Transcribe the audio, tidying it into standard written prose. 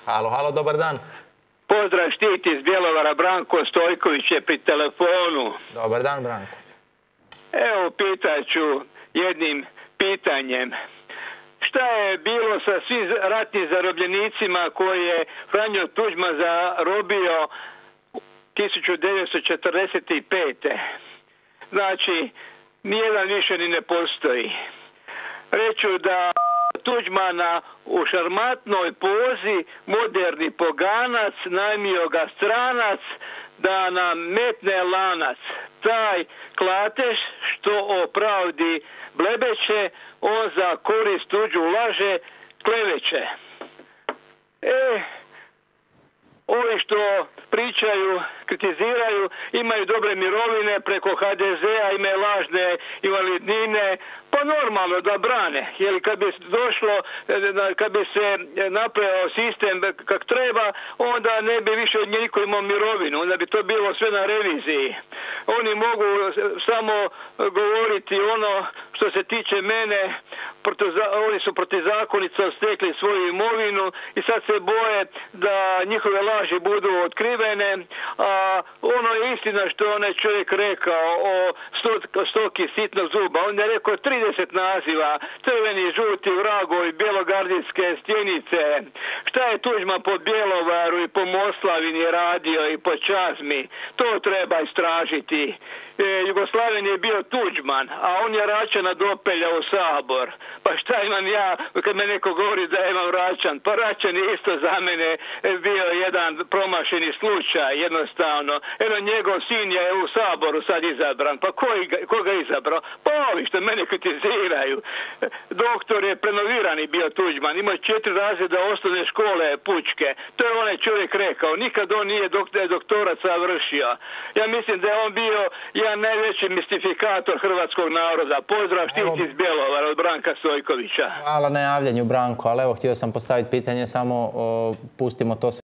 Halo, halo, dobar dan. Pozdrav, Štit iz Bjelovara, Branko Stojković je pri telefonu. Dobar dan, Branko. Evo, pitaću jednim pitanjem. Šta je bilo sa svim ratnim zarobljenicima koje je Franjo Tuđman zarobio 1945. Znači, nijedan više ni ne postoji. Reću da Tuđmana u šarmantnoj pozi moderni poganac, najmio ga stranac, da nam metne lanac. Taj klatež što o pravdi blebeće, on za korist tuđu laže, kleveće. Ovi što pričaju, kritiziraju, imaju dobre mirovine preko HDZ-a, imaju lažne invalidnine, pa normalno da brane. Jer kad bi došlo, kad bi se napravio sistem kak treba, onda ne bi više od niko imao mirovinu, onda bi to bilo sve na reviziji. Oni mogu samo govoriti ono što se tiče mene, oni su protizakonito stekli svoju imovinu i sad se boje da njihove laži budu otkrivene, a ono je istina što onaj čovjek rekao o stoki sitnog zuba. On je rekao 30 naziva, crveni, žuti, vragovi, bjelogardijske stjenice. Šta je Tuđman po Bjelovaru i po Moslavini radio i po Čazmi? To treba istražiti. Jugoslaven je bio Tuđman, a on je Račana dopeljao u Sabor. Pa šta imam ja kad me neko govori da imam Račan? Pa Račan je isto za mene bio jedan promašeni slučaj, jednostavno. Eno, njegov sin je u Saboru sad izabran. Pa ko ga izabrao? Pa ovi što mene kritiziraju. Doktor je prenovirani bio Tuđman, imao 4 razreda osnovne škole pučke. To je onaj čovjek rekao. Nikad on nije doktorat savršio. Ja mislim da je on bio jedan najveći mistifikator hrvatskog naroda. Pozdrav, Štit iz Bjelovara od Branka Stojkovića. Hvala na javljanju, Branko, ali evo, htio sam postaviti pitanje, samo pustimo to sve